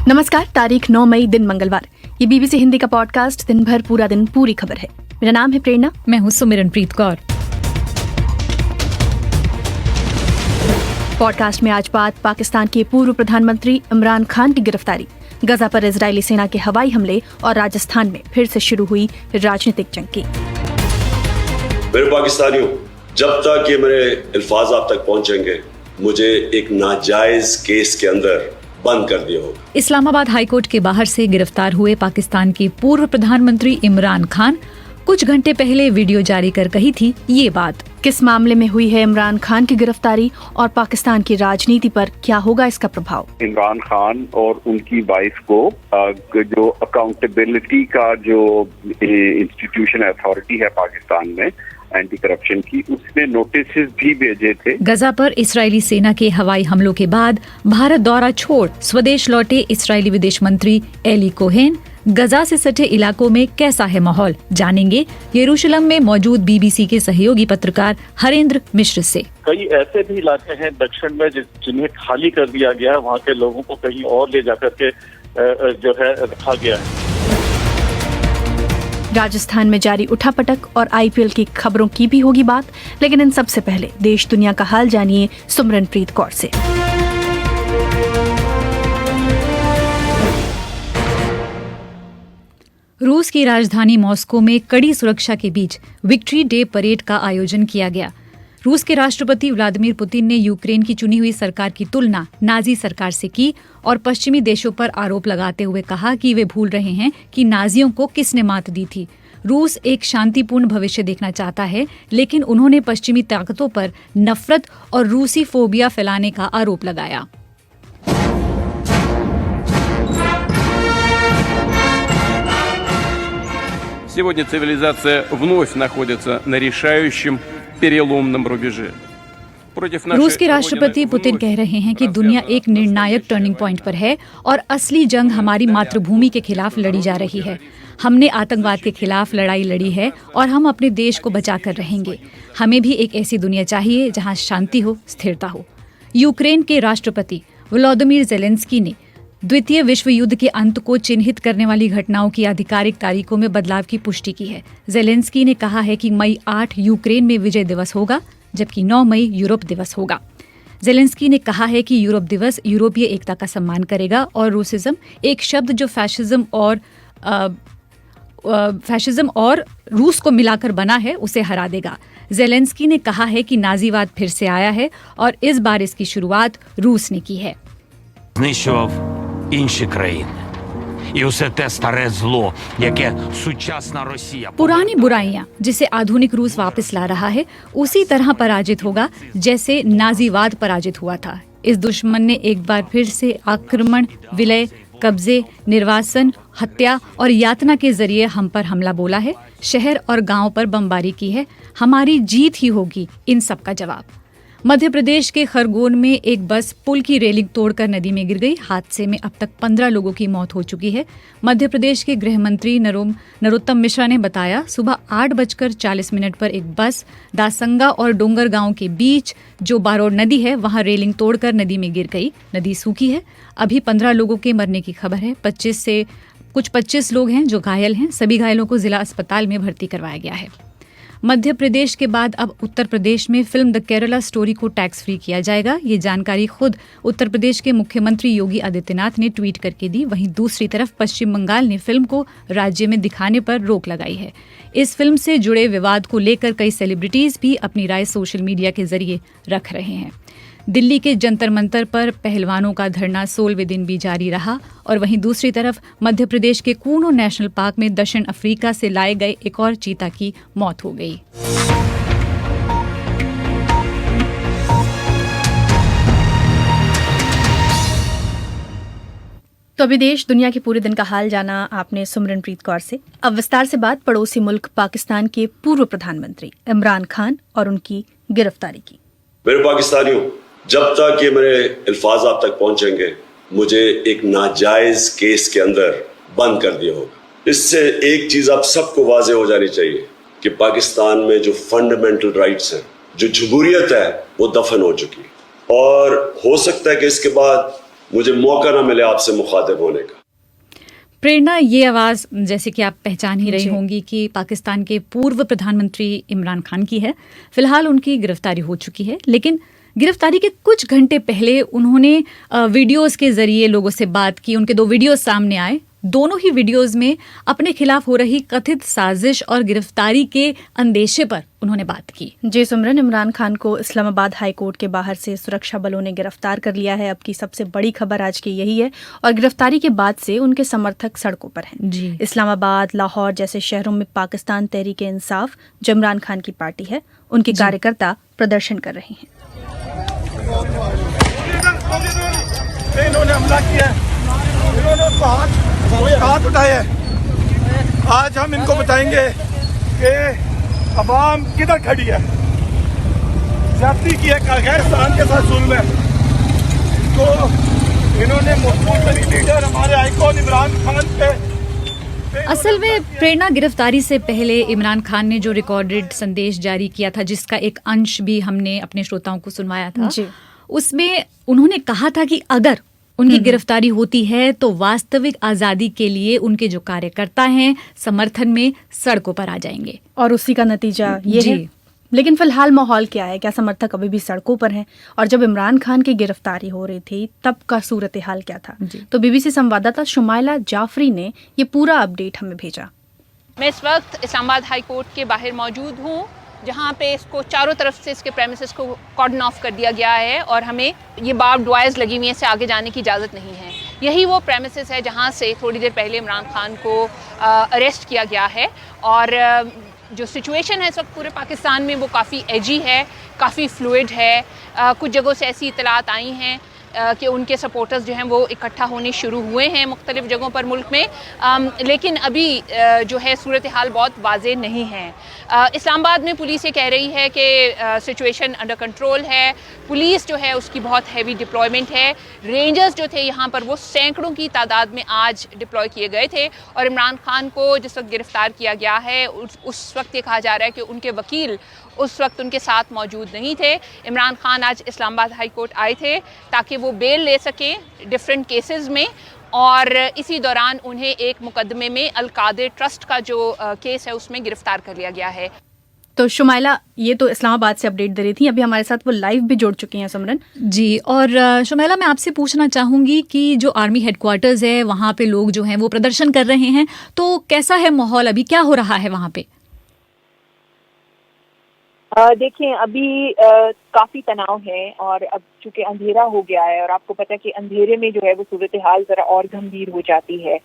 नमस्कार, तारीख 9 मई दिन मंगलवार। ये बीबीसी हिंदी का पॉडकास्ट दिन भर पूरा दिन पूरी खबर है। मेरा नाम है प्रेरणा। मैं हूँ सुमिरनप्रीत कौर। पॉडकास्ट में आज बात पाकिस्तान के पूर्व प्रधानमंत्री इमरान खान की गिरफ्तारी, गजा पर इजरायली सेना के हवाई हमले और राजस्थान में फिर से शुरू हुई राजनीतिक जंग की। मेरे पाकिस्तानियों, जब तक ये मेरे अल्फाज आप तक पहुंचेंगे, मुझे एक नाजायज केस के अंदर बंद कर दिया होगा। इस्लामाबाद हाईकोर्ट के बाहर से गिरफ्तार हुए पाकिस्तान के पूर्व प्रधानमंत्री इमरान खान कुछ घंटे पहले वीडियो जारी कर कही थी ये बात। किस मामले में हुई है इमरान खान की गिरफ्तारी और पाकिस्तान की राजनीति पर क्या होगा इसका प्रभाव? इमरान खान और उनकी वाइफ को जो अकाउंटेबिलिटी का जो इंस्टीट्यूशन अथॉरिटी है पाकिस्तान में एंटी करप्शन की, उसने नोटिस भी भेजे थे। गजा पर इस्राएली सेना के हवाई हमलों के बाद भारत दौरा छोड़ स्वदेश लौटे इस्राएली विदेश मंत्री एली कोहेन। गजा से सटे इलाकों में कैसा है माहौल, जानेंगे यरूशलेम में मौजूद बीबीसी के सहयोगी पत्रकार हरेंद्र मिश्र से। कई ऐसे भी इलाके हैं दक्षिण में जिन्हें खाली कर दिया गया, वहाँ के लोगों को कहीं और ले जाकर के जो है रखा गया है। राजस्थान में जारी उठापटक और आईपीएल की खबरों की भी होगी बात, लेकिन इन सबसे पहले देश दुनिया का हाल जानिए सुमिरनप्रीत कौर से। रूस की राजधानी मॉस्को में कड़ी सुरक्षा के बीच विक्ट्री डे परेड का आयोजन किया गया। रूस के राष्ट्रपति व्लादिमीर पुतिन ने यूक्रेन की चुनी हुई सरकार की तुलना नाजी सरकार से की और पश्चिमी देशों पर आरोप लगाते हुए कहा कि वे भूल रहे हैं कि नाजियों को किसने मात दी थी। रूस एक शांतिपूर्ण भविष्य देखना चाहता है, लेकिन उन्होंने पश्चिमी ताकतों पर नफरत और रूसी फोबिया फैलाने का आरोप लगाया। Сегодня цивилизация вновь находится на решающем переломном рубеже. रूस के राष्ट्रपति पुतिन कह रहे हैं कि दुनिया एक निर्णायक टर्निंग पॉइंट पर है और असली जंग हमारी मातृभूमि के खिलाफ लड़ी जा रही है। हमने आतंकवाद के खिलाफ लड़ाई लड़ी है और हम अपने देश को बचा कर रहेंगे। हमें भी एक ऐसी दुनिया चाहिए जहां शांति हो, स्थिरता हो। यूक्रेन के राष्ट्रपति वोलोदिमीर ज़ेलेंस्की ने द्वितीय विश्व युद्ध के अंत को चिन्हित करने वाली घटनाओं की आधिकारिक तारीखों में बदलाव की पुष्टि की है। ज़ेलेंस्की ने कहा है कि मई 8 यूक्रेन में विजय दिवस होगा, जबकि 9 मई यूरोप दिवस होगा। ज़ेलेंस्की ने कहा है कि यूरोप दिवस यूरोपीय एकता का सम्मान करेगा और रूसिज्म, एक शब्द जो फैशिज्म और रूस को मिलाकर बना है, उसे हरा देगा। ज़ेलेंस्की ने कहा है कि नाजीवाद फिर से आया है और इस बार इसकी शुरुआत रूस ने की है। інші країни. І усе те старе зло, яке сучасна Росія. पुरानी बुराइयां जिसे आधुनिक रूस वापस ला रहा है, उसी तरह पराजित होगा जैसे नाजीवाद पराजित हुआ था। इस दुश्मन ने एक बार फिर से आक्रमण, विलय, कब्जे, निर्वासन, हत्या और यातना के जरिए हम पर हमला बोला है, शहर और गांव पर बमबारी की है। हमारी जीत ही होगी इन सब का जवाब। मध्य प्रदेश के खरगोन में एक बस पुल की रेलिंग तोड़कर नदी में गिर गई। हादसे में अब तक 15 लोगों की मौत हो चुकी है। मध्य प्रदेश के गृह मंत्री नरोत्तम मिश्रा ने बताया, सुबह 8:40 पर एक बस दासंगा और डोंगर गांव के बीच जो बारोड़ नदी है, वहां रेलिंग तोड़कर नदी में गिर गई। नदी सूखी है। अभी 15 लोगों के मरने की खबर है। 25 लोग हैं जो घायल हैं। सभी घायलों को जिला अस्पताल में भर्ती करवाया गया है। मध्य प्रदेश के बाद अब उत्तर प्रदेश में फिल्म द केरला स्टोरी को टैक्स फ्री किया जाएगा। ये जानकारी खुद उत्तर प्रदेश के मुख्यमंत्री योगी आदित्यनाथ ने ट्वीट करके दी। वहीं दूसरी तरफ पश्चिम बंगाल ने फिल्म को राज्य में दिखाने पर रोक लगाई है। इस फिल्म से जुड़े विवाद को लेकर कई सेलिब्रिटीज भी अपनी राय सोशल मीडिया के जरिए रख रहे हैं। दिल्ली के जंतर मंतर पर पहलवानों का धरना 16वें दिन भी जारी रहा और वहीं दूसरी तरफ मध्य प्रदेश के कूनो नेशनल पार्क में दक्षिण अफ्रीका से लाए गए एक और चीता की मौत हो गई। तो अभी देश दुनिया के पूरे दिन का हाल जाना आपने सुमिरनप्रीत कौर से। अब विस्तार से बात पड़ोसी मुल्क पाकिस्तान के पूर्व प्रधानमंत्री इमरान खान और उनकी गिरफ्तारी की। मेरे पाकिस्तानियों, जब तक ये मेरे अल्फाज आप तक पहुंचेंगे, मुझे एक नाजायज केस के अंदर बंद कर दिया होगा। इससे एक चीज आप सबको वाजे हो जानी चाहिए कि पाकिस्तान में जो फंडामेंटल राइट्स हैं, जो जमहूरियत है, वो दफन हो चुकी है। और हो सकता है कि इसके बाद मुझे मौका ना मिले आपसे मुखातिब होने का। प्रेरणा, ये आवाज़ जैसे कि आप पहचान ही रही जी। होंगी कि पाकिस्तान के पूर्व प्रधानमंत्री इमरान खान की है। फिलहाल उनकी गिरफ्तारी हो चुकी है, लेकिन गिरफ्तारी के कुछ घंटे पहले उन्होंने वीडियोस के जरिए लोगों से बात की। उनके 2 वीडियोस सामने आए। दोनों ही वीडियोस में अपने खिलाफ हो रही कथित साजिश और गिरफ्तारी के अंदेशे पर उन्होंने बात की। जी सिमरन, इमरान खान को इस्लामाबाद हाई कोर्ट के बाहर से सुरक्षा बलों ने गिरफ्तार कर लिया है। अब की सबसे बड़ी खबर आज की यही है, और गिरफ्तारी के बाद से उनके समर्थक सड़कों पर हैं। जी। इस्लामाबाद, लाहौर जैसे शहरों में पाकिस्तान तहरीक-ए-इंसाफ, जो इमरान खान की पार्टी है, उनके कार्यकर्ता प्रदर्शन कर रहे हैं। इन्होंने हमला किया, इन्होंने हाथ उठाए हैं। आज हम इनको बताएंगे कि अवाम किधर खड़ी है। जाति की है गैरस्तान के साथ जुल्म है। तो इन्होंने मुख्तलिफ लीडर हमारे आइकॉन इमरान खान पे असल में प्रेरणा, गिरफ्तारी से पहले इमरान खान ने जो रिकॉर्डेड संदेश जारी किया था, जिसका एक अंश भी हमने अपने श्रोताओं को सुनवाया था, जी। उसमें उन्होंने कहा था कि अगर उनकी गिरफ्तारी होती है तो वास्तविक आजादी के लिए उनके जो कार्यकर्ता हैं समर्थन में सड़कों पर आ जाएंगे, और उसी का नतीजा ये जी। है। लेकिन फिलहाल माहौल क्या है? क्या समर्थक अभी भी सड़कों पर हैं? और जब इमरान खान की गिरफ्तारी हो रही थी तब का सूरत हाल क्या था? तो बीबीसी संवाददाता शुमाइला जाफरी ने ये पूरा अपडेट हमें भेजा। मैं इस वक्त इस्लामाबाद हाई कोर्ट के बाहर मौजूद हूँ, जहाँ पे इसको चारों तरफ से इसके प्रेमिसेस को कॉर्डन ऑफ कर दिया गया है और हमें ये बार्ब्ड वायर्स लगी हुई हैं, इससे आगे जाने की इजाज़त नहीं है। यही वो प्रेमिसेस है जहाँ से थोड़ी देर पहले इमरान खान को अरेस्ट किया गया है। और जो सिचुएशन है इस वक्त पूरे पाकिस्तान में वो काफ़ी एजी है, काफ़ी फ्लूइड है। कुछ जगहों से ऐसी इतलात आई हैं कि उनके सपोर्टर्स जो हैं वो इकट्ठा होने शुरू हुए हैं मुख्तलिफ जगहों पर मुल्क में, लेकिन अभी जो है सूरत हाल बहुत वाज़ेह नहीं है। इस्लामाबाद में पुलिस ये कह रही है कि सिचुएशन अंडर कंट्रोल है। पुलिस जो है उसकी बहुत हैवी डिप्लॉयमेंट है। रेंजर्स जो थे यहाँ पर वो सैकड़ों की तादाद में आज डिप्लॉय किए गए थे। और इमरान खान को जिस वक्त गिरफ्तार किया गया है उस वक्त ये कहा जा रहा है कि उनके वकील उस वक्त उनके साथ मौजूद नहीं थे। इमरान खान आज इस्लामाबाद हाई कोर्ट आए थे ताकि वो बेल ले सकें डिफरेंट केसेस में, और इसी दौरान उन्हें एक मुकदमे में अल-कादिर ट्रस्ट का जो केस है उसमें गिरफ्तार कर लिया गया है। तो शुमाइला, ये तो इस्लामाबाद से अपडेट दे रही थी, अभी हमारे साथ वो लाइव भी जुड़ चुकी हैं सिमरन। जी। और शुमाइला, मैं आपसे पूछना चाहूँगी कि जो आर्मी हेडक्वार्टर्स है वहाँ पे लोग जो हैं वो प्रदर्शन कर रहे हैं, तो कैसा है माहौल अभी, क्या हो रहा है वहाँ पे? देखिए, अभी काफी तनाव है और अब चूंकि अंधेरा हो गया है और आपको पता है कि अंधेरे में जो है वो सूरत हाल जरा और गंभीर हो जाती है।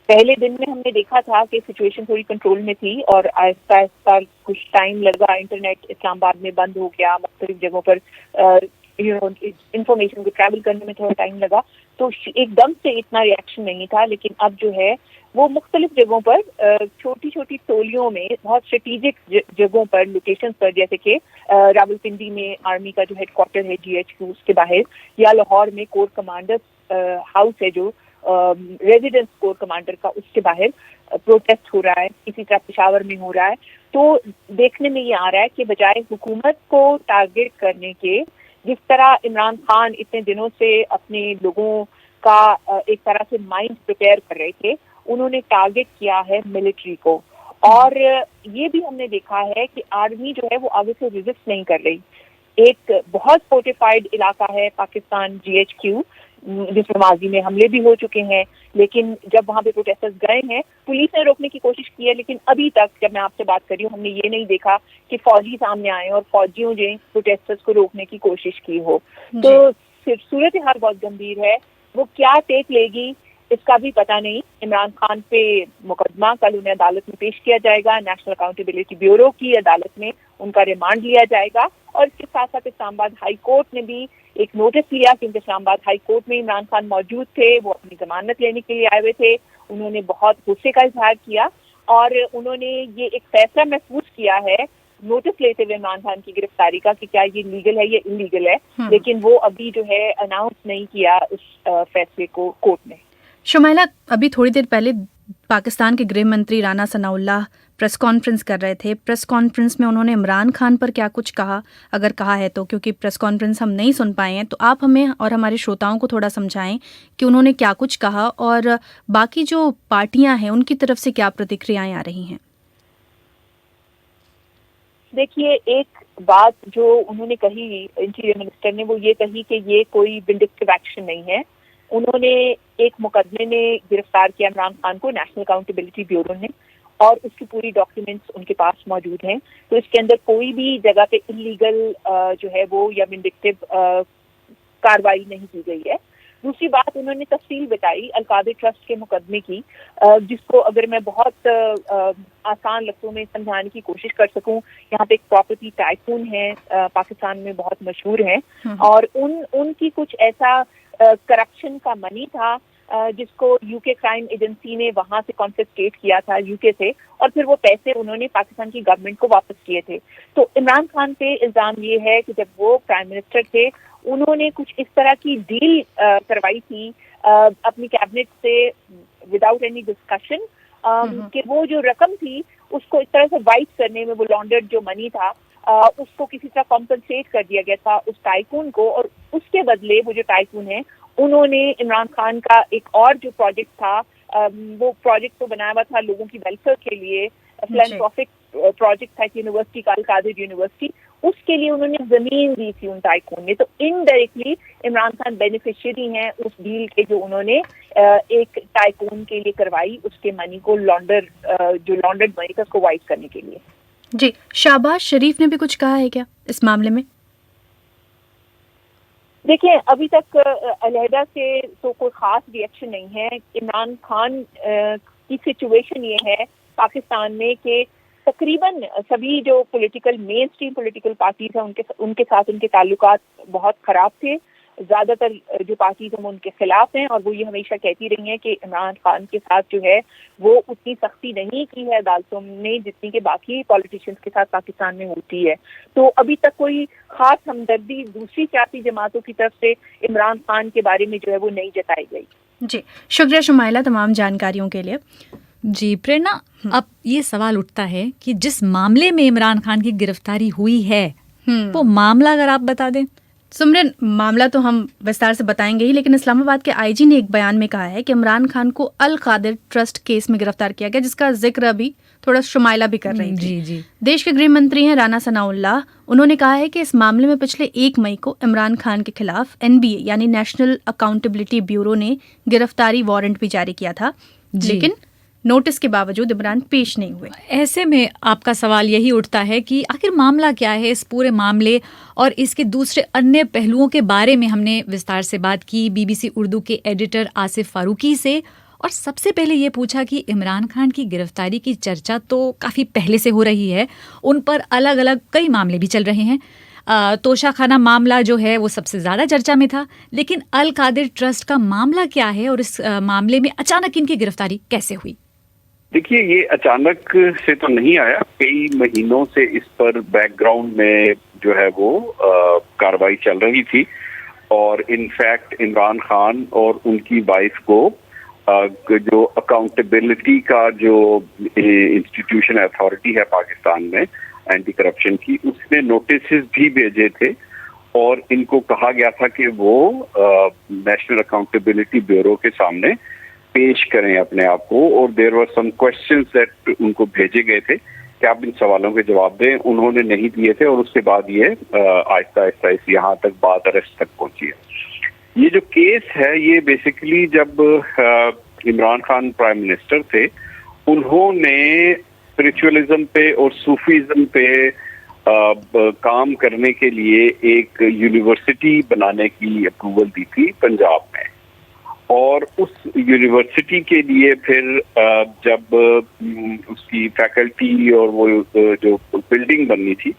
पहले दिन में हमने देखा था कि सिचुएशन थोड़ी कंट्रोल में थी और आहिस्ता आहिस्ता कुछ टाइम लगा, इंटरनेट इस्लामाबाद में बंद हो गया, मुख्तलिफ जगहों पर इंफॉर्मेशन को ट्रैवल करने में थोड़ा टाइम लगा, तो एकदम से इतना रिएक्शन नहीं था। लेकिन अब जो है वो मुख्तलिफ जगहों पर छोटी छोटी टोलियों में बहुत स्ट्रेटेजिक जगहों पर, लोकेशंस पर, जैसे कि रावलपिंडी में आर्मी का जो हेडक्वार्टर है GHQ उसके बाहर, या लाहौर में कोर कमांडर हाउस है जो रेजिडेंस कोर कमांडर का, उसके बाहर प्रोटेस्ट हो रहा है। इसी तरह पेशावर में हो रहा है। तो देखने में ये आ रहा है कि बजाय हुकूमत को टारगेट करने के, जिस तरह इमरान खान इतने दिनों से अपने लोगों का एक तरह से माइंड प्रिपेयर कर रहे थे, उन्होंने टारगेट किया है मिलिट्री को। और ये भी हमने देखा है कि आर्मी जो है वो आगे से रेजिस्ट नहीं कर रही। एक बहुत फोर्टिफाइड इलाका है पाकिस्तान GHQ, जिसमें माजी में हमले भी हो चुके हैं, लेकिन जब वहां पे प्रोटेस्टर्स गए हैं पुलिस ने रोकने की कोशिश की है, लेकिन अभी तक जब मैं आपसे बात कर रही हूँ हमने ये नहीं देखा कि फौजी सामने आए और फौजियों ने प्रोटेस्टर्स को रोकने की कोशिश की हो। तो सूरत हाल बहुत गंभीर है। वो क्या टेक लेगी इसका भी पता नहीं। इमरान खान पे मुकदमा कल उन्हें अदालत में पेश किया जाएगा, नेशनल अकाउंटेबिलिटी ब्यूरो की अदालत में उनका रिमांड लिया जाएगा। और इसके साथ साथ इस्लामाबाद हाई कोर्ट ने भी एक नोटिस लिया, क्योंकि इस्लामाबाद हाई कोर्ट में इमरान खान मौजूद थे, वो अपनी जमानत लेने के लिए आए हुए थे। उन्होंने बहुत गुस्से का इजहार किया और उन्होंने ये एक फैसला महफूज किया है नोटिस लेते हुए इमरान खान की गिरफ्तारी का कि क्या ये लीगल है या इलीगल है, लेकिन वो अभी जो है अनाउंस नहीं किया उस फैसले को कोर्ट ने। शुमाइला, अभी थोड़ी देर पहले पाकिस्तान के गृह मंत्री राना सनाउल्लाह प्रेस कॉन्फ्रेंस कर रहे थे। प्रेस कॉन्फ्रेंस में उन्होंने इमरान खान पर क्या कुछ कहा, अगर कहा है तो, क्योंकि प्रेस कॉन्फ्रेंस हम नहीं सुन पाए हैं, तो आप हमें और हमारे श्रोताओं को थोड़ा समझाएं कि उन्होंने क्या कुछ कहा और बाकी जो पार्टियां हैं उनकी तरफ से क्या प्रतिक्रियाएं आ रही हैं। देखिए, एक बात जो उन्होंने कही इंटीरियर मिनिस्टर ने, वो ये कही कि ये कोई विंडिक्टिव एक्शन नहीं है। उन्होंने एक मुकदमे में गिरफ्तार किया इमरान खान को नेशनल अकाउंटेबिलिटी ब्यूरो ने, और उसकी पूरी डॉक्यूमेंट्स उनके पास मौजूद हैं। तो इसके अंदर कोई भी जगह पे इलीगल जो है वो या विंडिक्टिव कार्रवाई नहीं की गई है। दूसरी बात, उन्होंने तफसील बताई अलकादिर ट्रस्ट के मुकदमे की, जिसको अगर मैं बहुत आसान लफ्ज़ों में समझाने की कोशिश कर सकूं, यहाँ पे एक प्रॉपर्टी टाइकून है, पाकिस्तान में बहुत मशहूर है, और उनकी कुछ ऐसा करप्शन का मनी था जिसको यूके क्राइम एजेंसी ने वहां से कॉन्फिस्केट किया था यूके से, और फिर वो पैसे उन्होंने पाकिस्तान की गवर्नमेंट को वापस किए थे। तो इमरान खान पे इल्जाम ये है कि जब वो प्राइम मिनिस्टर थे उन्होंने कुछ इस तरह की डील करवाई थी अपनी कैबिनेट से विदाउट एनी डिस्कशन, कि वो जो रकम थी उसको इस तरह से वाइट करने में, वो लॉन्डर्ड जो मनी था उसको किसी तरह कॉम्पनसेट कर दिया गया था उस टाइकून को, और उसके बदले वो जो टाइकून है उन्होंने इमरान खान का एक और जो प्रोजेक्ट था, वो प्रोजेक्ट तो बनाया हुआ था लोगों की वेलफेयर के लिए, फिलैंथ्रोपिक प्रोजेक्ट था यूनिवर्सिटी का, अलकादिर यूनिवर्सिटी, उसके लिए उन्होंने जमीन दी थी उन टाइकून ने। तो इनडायरेक्टली इमरान खान बेनिफिशियरी हैं उस डील के जो उन्होंने एक टाइकून के लिए करवाई, उसके मनी को जो लॉन्डर्ड मनी था उसको वाइट करने के लिए। जी, शहबाज शरीफ ने भी कुछ कहा है क्या इस मामले में? देखिए, अभी तक अलहदा से तो कोई खास रिएक्शन नहीं है। इमरान खान की सिचुएशन ये है पाकिस्तान में कि तकरीबन सभी जो मेन स्ट्रीम पॉलिटिकल पार्टीज हैं उनके साथ उनके ताल्लुकात बहुत खराब थे। ज़्यादातर जो पार्टीज हैं वो उनके खिलाफ हैं, और वो ये हमेशा कहती रही हैं कि इमरान खान के साथ जो है वो उतनी सख्ती नहीं की है अदालतों ने जितनी कि बाकी पॉलिटिशियंस के साथ पाकिस्तान में होती है। तो अभी तक कोई खास हमदर्दी दूसरी सियासी जमातों की तरफ से इमरान खान के बारे में जो है वो नहीं जताई गई। जी, शुक्रिया शुमाइला तमाम जानकारियों के लिए। जी प्रेरणा, अब ये सवाल उठता है कि जिस मामले में इमरान खान की गिरफ्तारी हुई है वो मामला अगर आप बता दें। सुमरन, मामला तो हम विस्तार से बताएंगे ही, लेकिन इस्लामाबाद के आईजी ने एक बयान में कहा है कि इमरान खान को अल कादिर ट्रस्ट केस में गिरफ्तार किया गया, जिसका जिक्र अभी थोड़ा शुमाइला भी कर रही थी। जी। देश के गृह मंत्री हैं राना सनाउल्लाह, उन्होंने कहा है कि इस मामले में पिछले 1 मई को इमरान खान के खिलाफ NBA यानी नेशनल अकाउंटेबिलिटी ब्यूरो ने गिरफ्तारी वारंट भी जारी किया था, लेकिन नोटिस के बावजूद इमरान पेश नहीं हुए। ऐसे में आपका सवाल यही उठता है कि आखिर मामला क्या है इस पूरे मामले, और इसके दूसरे अन्य पहलुओं के बारे में हमने विस्तार से बात की BBC उर्दू के एडिटर आसिफ फारूकी से, और सबसे पहले ये पूछा कि इमरान खान की गिरफ्तारी की चर्चा तो काफ़ी पहले से हो रही है, उन पर अलग अलग कई मामले भी चल रहे हैं। तोशाखाना मामला जो है वो सबसे ज़्यादा चर्चा में था, लेकिन अल कादिर ट्रस्ट का मामला क्या है और इस मामले में अचानक इनकी गिरफ्तारी कैसे हुई? देखिए, ये अचानक से तो नहीं आया, कई महीनों से इस पर बैकग्राउंड में जो है वो कार्रवाई चल रही थी, और इनफैक्ट इमरान खान और उनकी वाइफ को जो अकाउंटेबिलिटी का जो इंस्टीट्यूशन अथॉरिटी है पाकिस्तान में एंटी करप्शन की, उसने नोटिस भी भेजे थे, और इनको कहा गया था कि वो नेशनल अकाउंटेबिलिटी ब्यूरो के सामने पेश करें अपने आप को, और there were some questions that उनको भेजे गए थे कि आप इन सवालों के जवाब दें। उन्होंने नहीं दिए थे, और उसके बाद ये आहिस्ता आहिस्ता यहाँ तक बात अरेस्ट तक पहुंची है। ये जो केस है ये बेसिकली जब इमरान खान प्राइम मिनिस्टर थे, उन्होंने स्पिरिचुअलिज्म पे और सूफीज्म पे काम करने के लिए एक यूनिवर्सिटी बनाने की अप्रूवल दी थी पंजाब में, और उस यूनिवर्सिटी के लिए फिर जब उसकी फैकल्टी और वो जो बिल्डिंग बननी थी,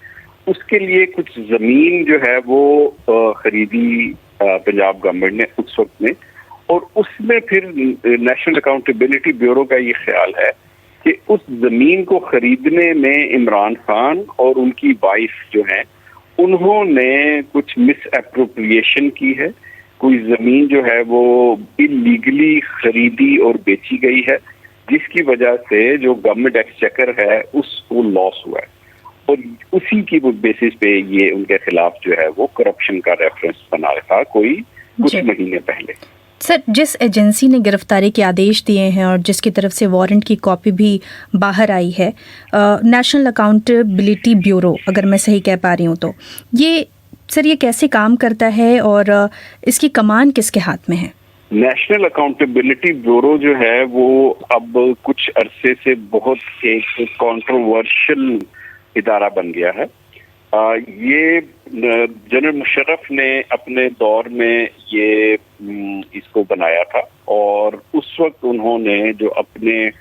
उसके लिए कुछ ज़मीन जो है वो खरीदी पंजाब गवर्नमेंट ने उस वक्त में, और उसमें फिर नेशनल अकाउंटेबिलिटी ब्यूरो का ये ख्याल है कि उस ज़मीन को खरीदने में इमरान खान और उनकी वाइफ जो है उन्होंने कुछ मिस एप्रोप्रिएशन की है, कोई ज़मीन जो है वो इलीगली खरीदी और बेची गई है, जिसकी वजह से जो गवर्नमेंट एक्सचेकर है उसको लॉस हुआ है, और उसी की बेसिस पे ये उनके खिलाफ जो है वो करप्शन का रेफरेंस बना था कोई कुछ महीने पहले। सर, जिस एजेंसी ने गिरफ्तारी के आदेश दिए हैं और जिसकी तरफ से वारंट की कॉपी भी बाहर आई है, नेशनल अकाउंटेबिलिटी ब्यूरो, अगर मैं सही कह पा रही हूँ तो, ये कैसे काम करता है और इसकी कमान किसके हाथ में है? नेशनल अकाउंटेबिलिटी ब्यूरो जो है वो अब कुछ अरसे से बहुत एक कंट्रोवर्शियल इदारा बन गया है। ये जनरल मुशर्रफ ने अपने दौर में ये इसको बनाया था, और उस वक्त उन्होंने जो अपने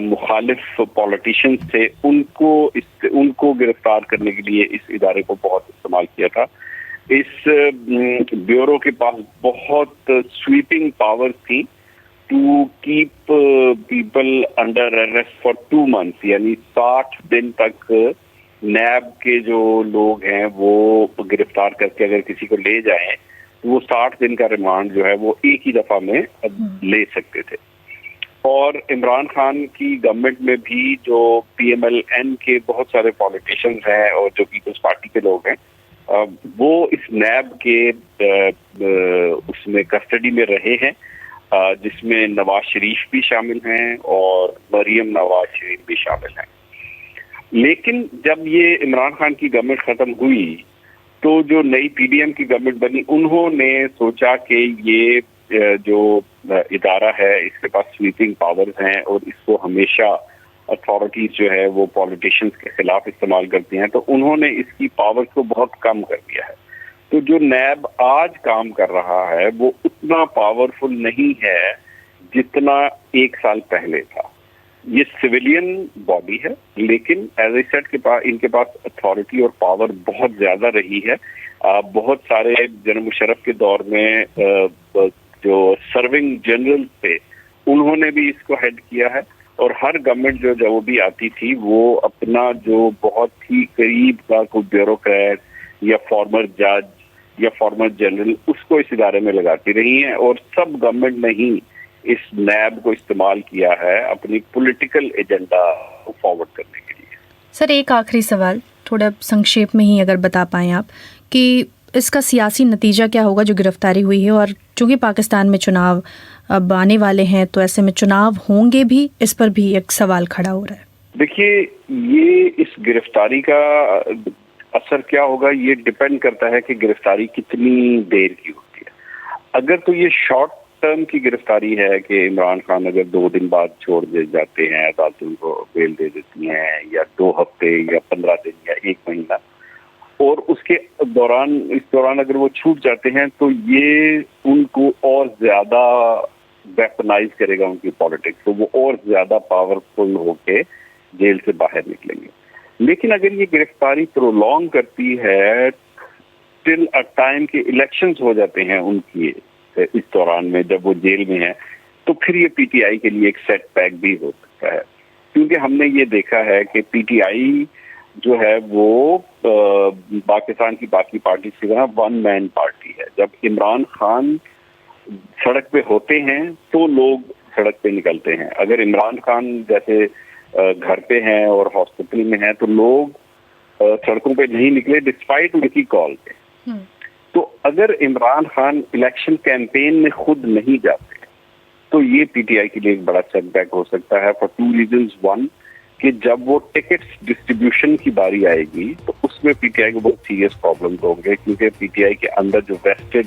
मुखालिफ पॉलिटिशियंस थे उनको गिरफ्तार करने के लिए इस इदारे को बहुत इस्तेमाल किया था। इस ब्यूरो के पास बहुत स्वीपिंग पावर्स थी to keep people under arrest for 2 months, यानी 60 दिन तक नैब के जो लोग हैं वो गिरफ्तार करके अगर किसी को ले जाएं तो वो 60 दिन का रिमांड जो है वो एक ही दफा में ले सकते थे। और इमरान खान की गवर्नमेंट में भी जो PMLN के बहुत सारे पॉलिटिशियंस हैं और जो पीपल्स पार्टी के लोग हैं, वो इस नैब के उसमें कस्टडी में रहे हैं, जिसमें नवाज शरीफ भी शामिल हैं और मरियम नवाज शरीफ भी शामिल हैं। लेकिन जब ये इमरान खान की गवर्नमेंट खत्म हुई तो जो नई PDM की गवर्नमेंट बनी, उन्होंने सोचा कि ये जो इदारा है इसके पास स्वीपिंग पावर्स हैं और इसको हमेशा अथॉरिटीज जो है वो पॉलिटिशियंस के खिलाफ इस्तेमाल करती हैं, तो उन्होंने इसकी पावर्स को बहुत कम कर दिया है। तो जो नैब आज काम कर रहा है वो उतना पावरफुल नहीं है जितना 1 साल पहले था। ये सिविलियन बॉडी है, लेकिन एज आई सेड इनके पास अथॉरिटी और पावर बहुत ज्यादा रही है। बहुत सारे जनरल मुशर्रफ के दौर में जो सर्विंग जनरल थे उन्होंने भी इसको हेड किया है, और हर गवर्नमेंट जो वो भी आती थी वो अपना जो बहुत ही करीब का कोई ब्यूरोक्रेट या फॉर्मर जज या फॉर्मर जनरल उसको इस इदारे में लगाती रही हैं, और सब गवर्नमेंट ने ही इस नैब को इस्तेमाल किया है अपनी पॉलिटिकल एजेंडा को फॉरवर्ड करने के लिए। सर, एक आखिरी सवाल, थोड़ा संक्षेप में ही अगर बता पाएं आप कि इसका सियासी नतीजा क्या होगा जो गिरफ्तारी हुई है, और चूंकि पाकिस्तान में चुनाव अब आने वाले हैं तो ऐसे में चुनाव होंगे भी, इस पर भी एक सवाल खड़ा हो रहा है। देखिए, ये इस गिरफ्तारी का असर क्या होगा ये डिपेंड करता है कि गिरफ्तारी कितनी देर की होती है। अगर तो ये शॉर्ट टर्म की गिरफ्तारी है कि इमरान खान अगर 2 दिन बाद छोड़ दे जाते हैं, अदालत उनको बेल दे देती हैं, या 2 हफ्ते या 15 दिन या 1 महीना, और उसके इस दौरान अगर वो छूट जाते हैं तो ये उनको और ज्यादा वेपनाइज करेगा उनकी पॉलिटिक्स, तो वो और ज्यादा पावरफुल होके जेल से बाहर निकलेंगे। लेकिन अगर ये गिरफ्तारी प्रोलॉन्ग करती है टिल अ टाइम के इलेक्शंस हो जाते हैं उनकी इस दौरान में जब वो जेल में है, तो फिर ये PTI के लिए एक सेटबैक भी हो सकता है, क्योंकि हमने ये देखा है कि PTI जो है वो पाकिस्तान की बाकी पार्टी से तरह 1 man पार्टी है। जब इमरान खान सड़क पे होते हैं तो लोग सड़क पे निकलते हैं, अगर इमरान खान जैसे घर पे हैं और हॉस्पिटल में हैं तो लोग सड़कों पे नहीं निकले डिस्पाइट उनकी कॉल पे। तो अगर इमरान खान इलेक्शन कैंपेन में खुद नहीं जाते तो ये PTI के लिए एक बड़ा सेटबैक हो सकता है फॉर 2 reasons। 1 कि जब वो टिकट्स डिस्ट्रीब्यूशन की बारी आएगी तो उसमें PTI को बहुत सीरियस प्रॉब्लम होंगे, क्योंकि PTI के अंदर जो वेस्टेड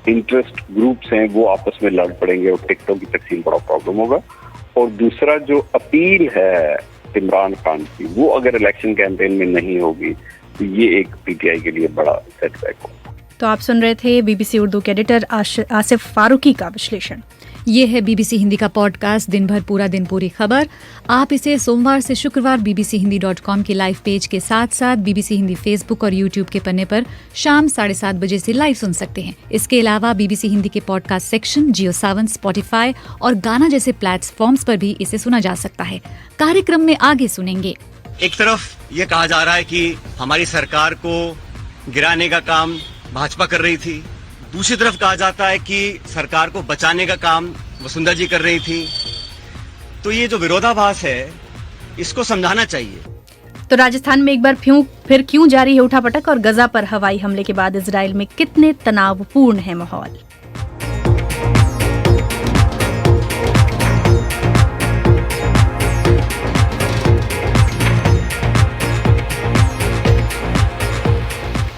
इंटरेस्ट ग्रुप्स हैं वो आपस में लड़ पड़ेंगे और टिकटों की तकसीम बड़ा प्रॉब्लम होगा। और दूसरा जो अपील है इमरान खान की वो अगर इलेक्शन कैंपेन में नहीं होगी तो ये एक PTI के लिए बड़ा सेटबैक होगा। तो आप सुन रहे थे BBC उर्दू के एडिटर आसिफ फारूकी का विश्लेषण। ये है BBC हिंदी का पॉडकास्ट दिन भर पूरा दिन पूरी खबर। आप इसे सोमवार से शुक्रवार bbchindi.com के लाइव पेज के साथ साथ BBC हिंदी फेसबुक और YouTube के पन्ने पर शाम 7:30 बजे से लाइव सुन सकते हैं। इसके अलावा BBC हिंदी के पॉडकास्ट सेक्शन, जियो सावन, स्पॉटिफाई और गाना जैसे प्लेटफॉर्म्स पर भी इसे सुना जा सकता है। कार्यक्रम में आगे सुनेंगे। एक तरफ ये कहा जा रहा है कि हमारी सरकार को गिराने का काम भाजपा कर रही थी, दूसरी तरफ कहा जाता है कि सरकार को बचाने का काम वसुंधरा जी कर रही थी। तो ये जो विरोधाभास है इसको समझाना चाहिए। तो राजस्थान में एक बार फिर क्यों जारी है उठापटक और गजा पर हवाई हमले के बाद इजराइल में कितने तनावपूर्ण है माहौल।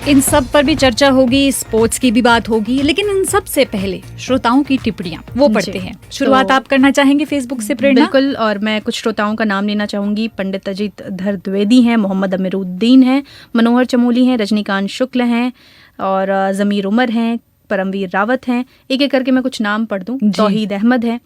इन सब पर भी चर्चा होगी, स्पोर्ट्स की भी बात होगी, लेकिन इन सब से पहले श्रोताओं की टिप्पणियां वो पढ़ते हैं। शुरुआत आप करना चाहेंगे फेसबुक से प्रेरणा? बिल्कुल, और मैं कुछ श्रोताओं का नाम लेना चाहूंगी। पंडित अजीत धर द्विवेदी हैं, मोहम्मद अमीरुद्दीन हैं, मनोहर चमोली हैं, रजनीकांत शुक्ल हैं और जमीर उमर हैं, परमवीर रावत हैं। एक एक करके मैं कुछ नाम पढ़ दूं। तौहीद अहमद हैं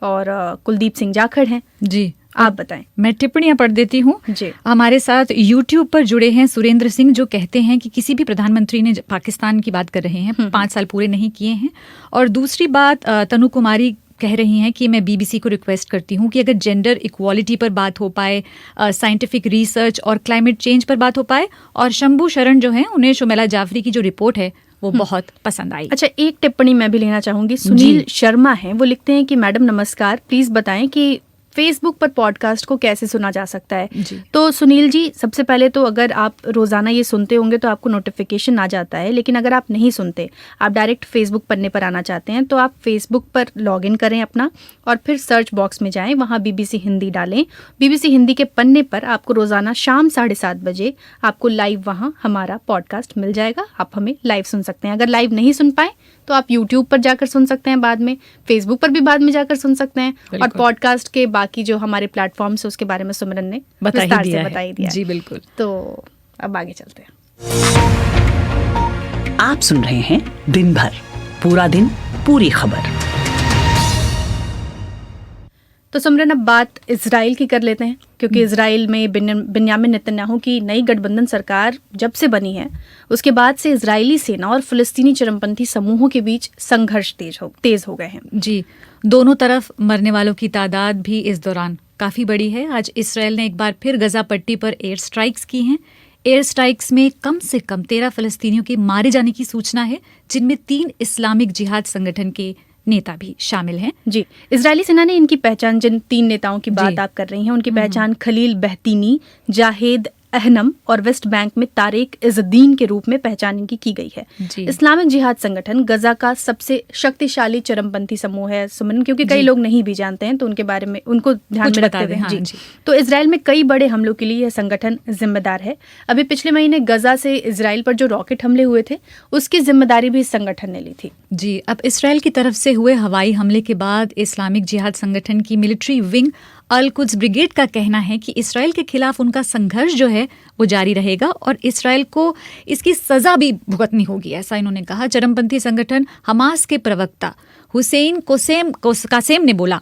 और कुलदीप सिंह जाखड़ हैं। जी, आप बताएं। मैं टिप्पणियां पढ़ देती हूँ। हमारे साथ YouTube पर जुड़े हैं सुरेंद्र सिंह, जो कहते हैं कि किसी भी प्रधानमंत्री ने, पाकिस्तान की बात कर रहे हैं, 5 साल पूरे नहीं किए हैं। और दूसरी बात तनु कुमारी कह रही हैं कि मैं BBC को रिक्वेस्ट करती हूँ कि अगर जेंडर इक्वालिटी पर बात हो पाए, साइंटिफिक रिसर्च और क्लाइमेट चेंज पर बात हो पाए। और शंभू शरण जो हैं, उन्हें शुमैला जाफरी की जो रिपोर्ट है वो बहुत पसंद आई। अच्छा, एक टिप्पणी मैं भी लेना चाहूंगी। सुनील शर्मा हैं, वो लिखते हैं कि मैडम नमस्कार, प्लीज बताएं कि फेसबुक पर पॉडकास्ट को कैसे सुना जा सकता है। तो सुनील जी, सबसे पहले तो अगर आप रोजाना ये सुनते होंगे तो आपको नोटिफिकेशन आ जाता है, लेकिन अगर आप नहीं सुनते, आप डायरेक्ट फेसबुक पन्ने पर आना चाहते हैं, तो आप फेसबुक पर लॉगिन करें अपना और फिर सर्च बॉक्स में जाएं, वहाँ BBC हिंदी डालें। BBC हिंदी के पन्ने पर आपको रोजाना शाम 7:30 बजे आपको लाइव वहाँ हमारा पॉडकास्ट मिल जाएगा। आप हमें लाइव सुन सकते हैं। अगर लाइव नहीं सुन पाए तो आप YouTube पर जाकर सुन सकते हैं, बाद में फेसबुक पर भी बाद में जाकर सुन सकते हैं। और पॉडकास्ट के बाकी जो हमारे प्लेटफॉर्म्स है उसके बारे में सुमरन ने विस्तार से बता ही दिया। जी बिल्कुल। तो अब आगे चलते हैं। आप सुन रहे हैं दिन भर, पूरा दिन, पूरी खबर। तो सुमरन, अब बात इजराइल की कर लेते हैं, क्योंकि इजराइल में बिन्यामिन नेतन्याहू की नई गठबंधन सरकार जब से बनी है, उसके बाद से इजरायली सेना और फिलिस्तीनी चरमपंथी समूहों के बीच संघर्ष तेज हो गए हैं। जी, दोनों तरफ मरने वालों की तादाद भी इस दौरान काफ़ी बड़ी है। आज इसराइल ने एक बार फिर गजा पट्टी पर एयर स्ट्राइक्स की हैं। एयर स्ट्राइक्स में कम से कम 13 फलस्तीनियों के मारे जाने की सूचना है, जिनमें 3 इस्लामिक जिहाद संगठन के नेता भी शामिल हैं। जी, इजरायली सेना ने इनकी पहचान, जिन 3 नेताओं की बात आप कर रही हैं, उनकी पहचान खलील बेहतीनी, जाहिद अहनम और वेस्ट बैंक में तारिक इज़्ज़ुद्दीन के रूप में पहचान इनकी की गई है। इस्लामिक जिहाद संगठन गजा का सबसे शक्तिशाली चरमपंथी समूह है सुमन, क्योंकि कई लोग नहीं भी जानते हैं, तो उनके बारे में उनको ध्यान में रखते हुए तो इजराइल में कई बड़े हमलों के लिए यह संगठन जिम्मेदार है। अभी पिछले महीने गजा से इजराइल पर जो रॉकेट हमले हुए थे, उसकी जिम्मेदारी भी इस संगठन ने ली थी। जी, अब इसराइल की तरफ से हुए हवाई हमले के बाद इस्लामिक जिहाद संगठन की मिलिट्री विंग अल कुद्स ब्रिगेड का कहना है कि इसराइल के खिलाफ उनका संघर्ष जो है वो जारी रहेगा और इसराइल को इसकी सजा भी भुगतनी होगी, ऐसा इन्होंने कहा। चरमपंथी संगठन हमास के प्रवक्ता हुसैन कासेम ने बोला,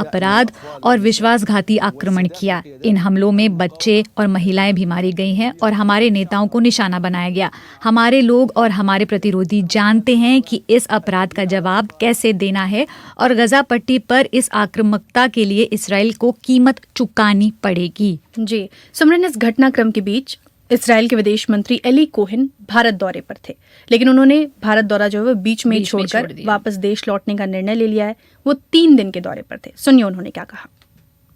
अपराध और विश्वासघाती आक्रमण किया। इन हमलों में बच्चे और महिलाएं भी मारी गई हैं और हमारे नेताओं को निशाना बनाया गया। हमारे लोग और हमारे प्रतिरोधी जानते हैं कि इस अपराध का जवाब कैसे देना है और गजा पट्टी पर इस आक्रामकता के लिए इसराइल को कीमत चुकानी पड़ेगी। जी, सुमरन, इस घटनाक्रम के बीच इजराइल के विदेश मंत्री एली कोहेन भारत दौरे पर थे, लेकिन उन्होंने भारत दौरा जो है बीच में छोड़कर वापस देश लौटने का निर्णय ले लिया है। वो 3 दिन के दौरे पर थे। सुनिए उन्होंने क्या कहा।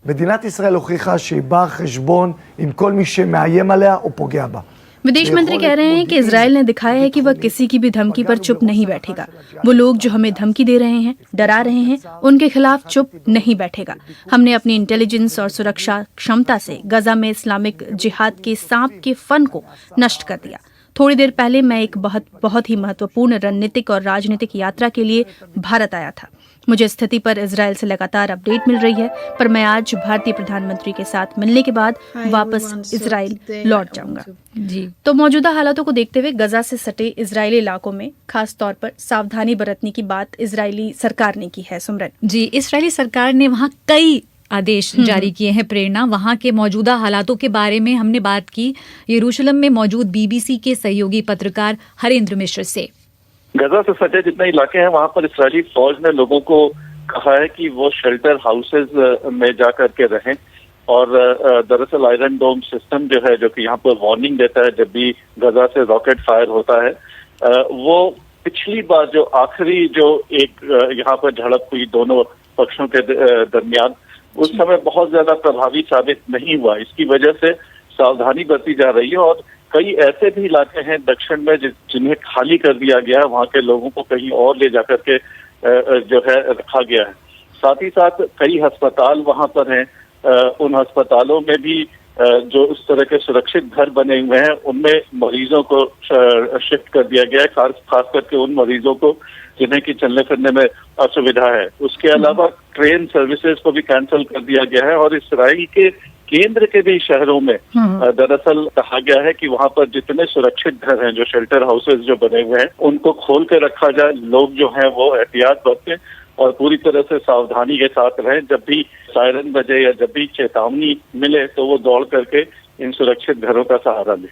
מדינת ישראל הוכיחה שהיא באה חשבון עם כל מי שמאיים עליה או פוגע בה। विदेश मंत्री कह रहे हैं कि इजराइल ने दिखाया है कि वह किसी की भी धमकी पर चुप नहीं बैठेगा। वो लोग जो हमें धमकी दे रहे हैं, डरा रहे हैं, उनके खिलाफ चुप नहीं बैठेगा। हमने अपनी इंटेलिजेंस और सुरक्षा क्षमता से गजा में इस्लामिक जिहाद के सांप के फन को नष्ट कर दिया। थोड़ी देर पहले मैं एक बहुत ही महत्वपूर्ण रणनीतिक और राजनीतिक यात्रा के लिए भारत आया था। मुझे स्थिति पर इजराइल से लगातार अपडेट मिल रही है, पर मैं आज भारतीय प्रधानमंत्री के साथ मिलने के बाद वापस इजराइल लौट जाऊंगा। जी, तो मौजूदा हालातों को देखते हुए गजा से सटे इजरायली इलाकों में खास तौर पर सावधानी बरतने की बात इजरायली सरकार ने की है। सुमरन जी, इजरायली सरकार ने वहाँ कई आदेश जारी किए हैं। प्रेरणा, वहाँ के मौजूदा हालातों के बारे में हमने बात की यरूशलेम में मौजूद BBC के सहयोगी पत्रकार हरेंद्र मिश्र से। गजा से सटे जितने इलाके हैं वहां पर इस्राएली फौज ने लोगों को कहा है कि वो शेल्टर हाउसेज में जा करके रहें और दरअसल आयरन डोम सिस्टम जो है, जो कि यहाँ पर वार्निंग देता है जब भी गजा से रॉकेट फायर होता है, वो पिछली बार जो आखिरी जो एक यहाँ पर झड़प हुई दोनों पक्षों के दरमियान, उस समय बहुत ज्यादा प्रभावी साबित नहीं हुआ। इसकी वजह से सावधानी बरती जा रही है और कई ऐसे भी इलाके हैं दक्षिण में जिन्हें खाली कर दिया गया है, वहाँ के लोगों को कहीं और ले जाकर के जो है रखा गया है। साथ ही साथ कई अस्पताल वहाँ पर हैं, उन अस्पतालों में भी जो इस तरह के सुरक्षित घर बने हुए हैं उनमें मरीजों को शिफ्ट कर दिया गया है, खास करके उन मरीजों को जिन्हें की चलने फिरने में असुविधा है। उसके अलावा ट्रेन सर्विसेज को भी कैंसिल कर दिया गया है और इसराइल के केंद्र के भी शहरों में दरअसल कहा गया है कि वहाँ पर जितने सुरक्षित घर हैं, जो शेल्टर हाउसेज जो बने हुए हैं, उनको खोल के रखा जाए। लोग जो हैं वो एहतियात बरतें और पूरी तरह से सावधानी के साथ रहें। जब भी सायरन बजे या जब भी चेतावनी मिले तो वो दौड़ करके इन सुरक्षित घरों का सहारा लें।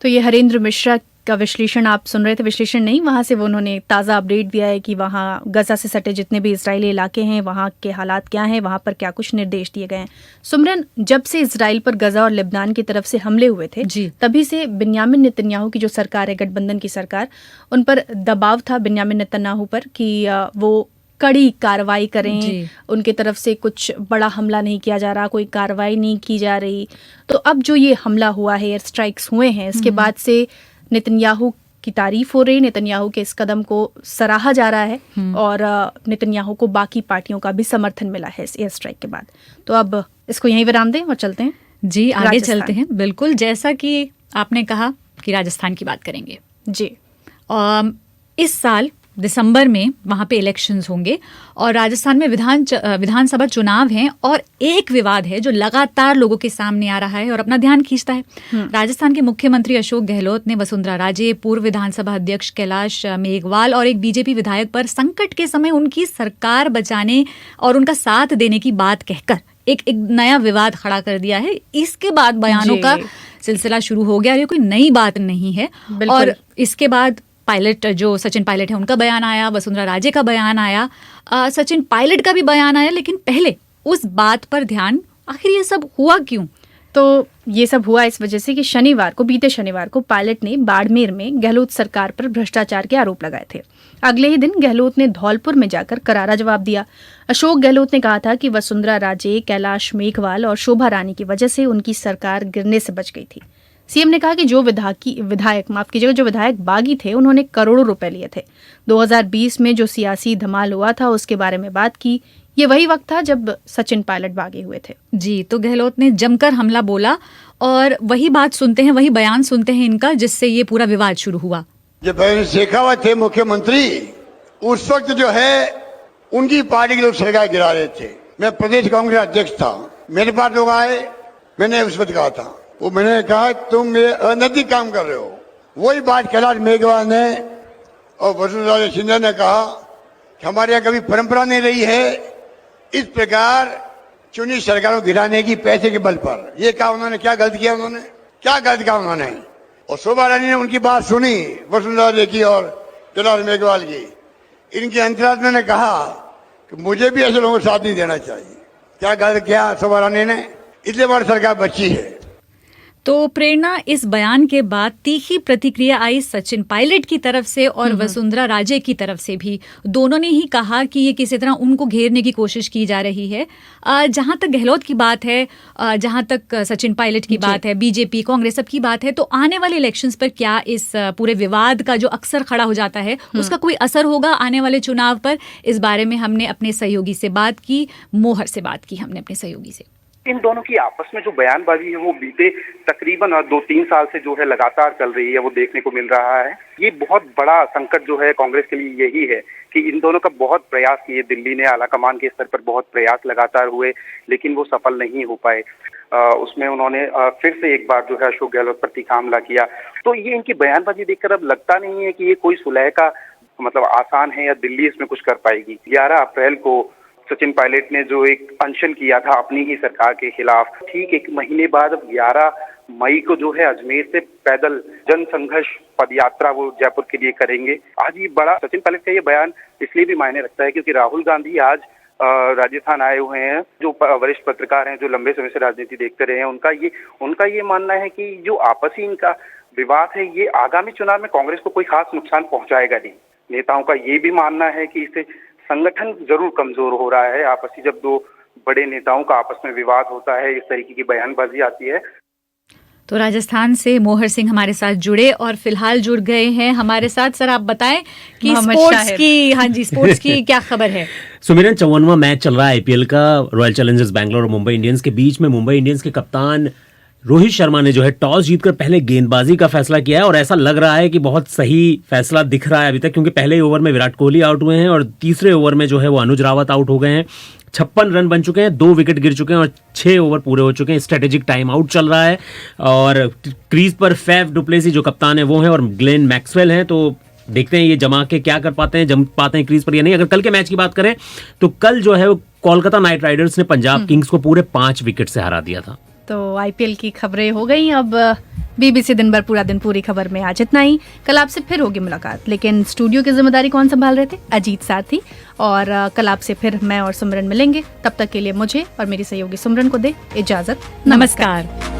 तो ये हरेंद्र मिश्रा का विश्लेषण आप सुन रहे थे, विश्लेषण नहीं, वहाँ से वो उन्होंने ताज़ा अपडेट दिया है कि वहाँ गजा से सटे जितने भी इजरायली इलाके हैं वहाँ के हालात क्या हैं, वहाँ पर क्या कुछ निर्देश दिए गए हैं। सुमरन, जब से इजराइल पर गजा और लेबनान की तरफ से हमले हुए थे तभी से बिन्यामिन नेतन्याहू की जो सरकार है, गठबंधन की सरकार, उन पर दबाव था बिन्यामिन नेतन्याहू पर कि वो कड़ी कार्रवाई करें, उनके तरफ से कुछ बड़ा हमला नहीं किया जा रहा, कोई कार्रवाई नहीं की जा रही। तो अब जो ये हमला हुआ है, एयर स्ट्राइक्स हुए हैं, इसके बाद से नेतन्याहू की तारीफ हो रही, नेतन्याहू के इस कदम को सराहा जा रहा है और नेतन्याहू को बाकी पार्टियों का भी समर्थन मिला है इस एयर स्ट्राइक के बाद। तो अब इसको यहीं विराम दें और चलते हैं जी आगे चलते हैं। बिल्कुल, जैसा कि आपने कहा कि राजस्थान की बात करेंगे जी। इस साल दिसंबर में वहाँ पे इलेक्शंस होंगे और राजस्थान में विधानसभा चुनाव हैं और एक विवाद है जो लगातार लोगों के सामने आ रहा है और अपना ध्यान खींचता है। राजस्थान के मुख्यमंत्री अशोक गहलोत ने वसुंधरा राजे, पूर्व विधानसभा अध्यक्ष कैलाश मेघवाल और एक बीजेपी विधायक पर संकट के समय उनकी सरकार बचाने और उनका साथ देने की बात कहकर एक नया विवाद खड़ा कर दिया है। इसके बाद बयानों का सिलसिला शुरू हो गया। ये कोई नई बात नहीं है। और इसके बाद पायलट, जो सचिन पायलट है, उनका बयान आया, वसुंधरा राजे का बयान आया, सचिन पायलट का भी बयान आया। लेकिन पहले उस बात पर ध्यान, आखिर ये सब हुआ क्यों? तो ये सब हुआ इस वजह से कि बीते शनिवार को पायलट ने बाड़मेर में गहलोत सरकार पर भ्रष्टाचार के आरोप लगाए थे। अगले ही दिन गहलोत ने धौलपुर में जाकर करारा जवाब दिया। अशोक गहलोत ने कहा था कि वसुंधरा राजे, कैलाश मेघवाल और शोभा रानी की वजह से उनकी सरकार गिरने से बच गई थी। सीएम ने कहा कि जो विधायक बागी थे, उन्होंने करोड़ों रुपए लिए थे। 2020 में जो सियासी धमाल हुआ था उसके बारे में बात की। ये वही वक्त था जब सचिन पायलट बागी हुए थे। जी, तो गहलोत ने जमकर हमला बोला और वही बात सुनते हैं, वही बयान सुनते हैं इनका, जिससे ये पूरा विवाद शुरू हुआ। जब शेखावत थे मुख्यमंत्री, उस वक्त जो है उनकी पार्टी के लोग सरकार गिरा रहे थे। मैं प्रदेश कांग्रेस अध्यक्ष था, मेरे पास लोग आए, मैंने उस वक्त कहा था, वो मैंने कहा तुम अनैतिक काम कर रहे हो। वही बात कैलाश मेघवाल ने और वसुंधरा सिंधिया ने कहा कि हमारे यहाँ कभी परंपरा नहीं रही है इस प्रकार चुनी सरकारों को गिराने की पैसे के बल पर। ये कहा उन्होंने, क्या गलत किया उन्होंने, क्या गलत कहा उन्होंने? और शोभा रानी ने उनकी बात सुनी, वसुंधरा जी की और कैलाश मेघवाल की। इनके अंतरात्मा ने कहा कि मुझे भी ऐसे लोगों को साथ नहीं देना चाहिए। क्या गलत किया शोभा रानी ने? इसलिए हमारी सरकार बची है। तो प्रेरणा, इस बयान के बाद तीखी प्रतिक्रिया आई सचिन पायलट की तरफ से और वसुंधरा राजे की तरफ से भी। दोनों ने ही कहा कि ये किसी तरह उनको घेरने की कोशिश की जा रही है। जहां तक गहलोत की बात है, जहां तक सचिन पायलट की बात है, बीजेपी, कांग्रेस सब की बात है, तो आने वाले इलेक्शंस पर क्या इस पूरे विवाद का जो अक्सर खड़ा हो जाता है उसका कोई असर होगा आने वाले चुनाव पर? इस बारे में हमने अपने सहयोगी से बात की, मोहर से बात की हमने अपने सहयोगी से। इन दोनों की आपस में जो बयानबाजी है वो बीते तकरीबन 2-3 साल से जो है लगातार चल रही है, वो देखने को मिल रहा है। ये बहुत बड़ा संकट जो है कांग्रेस के लिए यही है कि इन दोनों का बहुत प्रयास किए, दिल्ली ने आला कमान के स्तर पर बहुत प्रयास लगातार हुए, लेकिन वो सफल नहीं हो पाए। उसमें उन्होंने फिर से एक बार जो है अशोक गहलोत पर तीखा हमला किया। तो ये इनकी बयानबाजी देखकर अब लगता नहीं है कि ये कोई सुलह का मतलब आसान है या दिल्ली इसमें कुछ कर पाएगी। 11 अप्रैल को सचिन पायलट ने जो एक अनशन किया था अपनी ही सरकार के खिलाफ, ठीक एक महीने बाद अब 11 मई को जो है अजमेर से पैदल जन संघर्ष पद यात्रा वो जयपुर के लिए करेंगे। आज ये बड़ा सचिन पायलट का ये बयान इसलिए भी मायने रखता है क्योंकि राहुल गांधी आज राजस्थान आए हुए हैं, जो वरिष्ठ पत्रकार हैं, जो लंबे समय से राजनीति देखते रहे हैं, उनका ये मानना है कि जो आपसी इनका विवाद है ये आगामी चुनाव में कांग्रेस को कोई खास नुकसान पहुंचाएगा नहीं। नेताओं का ये भी मानना है कि इससे संगठन जरूर कमजोर हो रहा है। आपसी जब दो बड़े नेताओं का आपस में विवाद होता है, इस तरीके की बयानबाजी आती है। तो राजस्थान से मोहर सिंह हमारे साथ जुड़े और फिलहाल जुड़ गए हैं हमारे साथ। सर आप बताएं कि स्पोर्ट्स की, हाँ जी, स्पोर्ट्स की क्या खबर है? सुमिरन, 54वां मैच चल रहा है आईपीएल का, रॉयल चैलेंजर्स बैंगलोर और मुंबई इंडियंस के बीच में। मुंबई इंडियंस के कप्तान रोहित शर्मा ने जो है टॉस जीतकर पहले गेंदबाजी का फैसला किया है और ऐसा लग रहा है कि बहुत सही फैसला दिख रहा है अभी तक, क्योंकि पहले ओवर में विराट कोहली आउट हुए हैं और तीसरे ओवर में जो है वो अनुज रावत आउट हो गए हैं। 56 रन बन चुके हैं, 2 विकेट गिर चुके हैं और 6 ओवर पूरे हो चुके हैं। स्ट्रेटेजिक टाइम आउट चल रहा है और क्रीज पर फैफ डुप्लेसी जो कप्तान है वो है और ग्लेन मैक्सवेल हैं। तो देखते हैं ये जमा के क्या कर पाते हैं, जम पाते हैं क्रीज पर या नहीं। अगर कल के मैच की बात करें तो कल जो है वो कोलकाता नाइट राइडर्स ने पंजाब किंग्स को पूरे 5 विकेट से हरा दिया था। तो आईपीएल की खबरें हो गई। अब बीबीसी दिन भर पूरा दिन पूरी खबर में आज इतना ही। कल आपसे फिर होगी मुलाकात, लेकिन स्टूडियो की जिम्मेदारी कौन संभाल रहे थे? अजीत साथी। और कल आपसे फिर मैं और सिमरन मिलेंगे। तब तक के लिए मुझे और मेरी सहयोगी सिमरन को दे इजाजत। नमस्कार।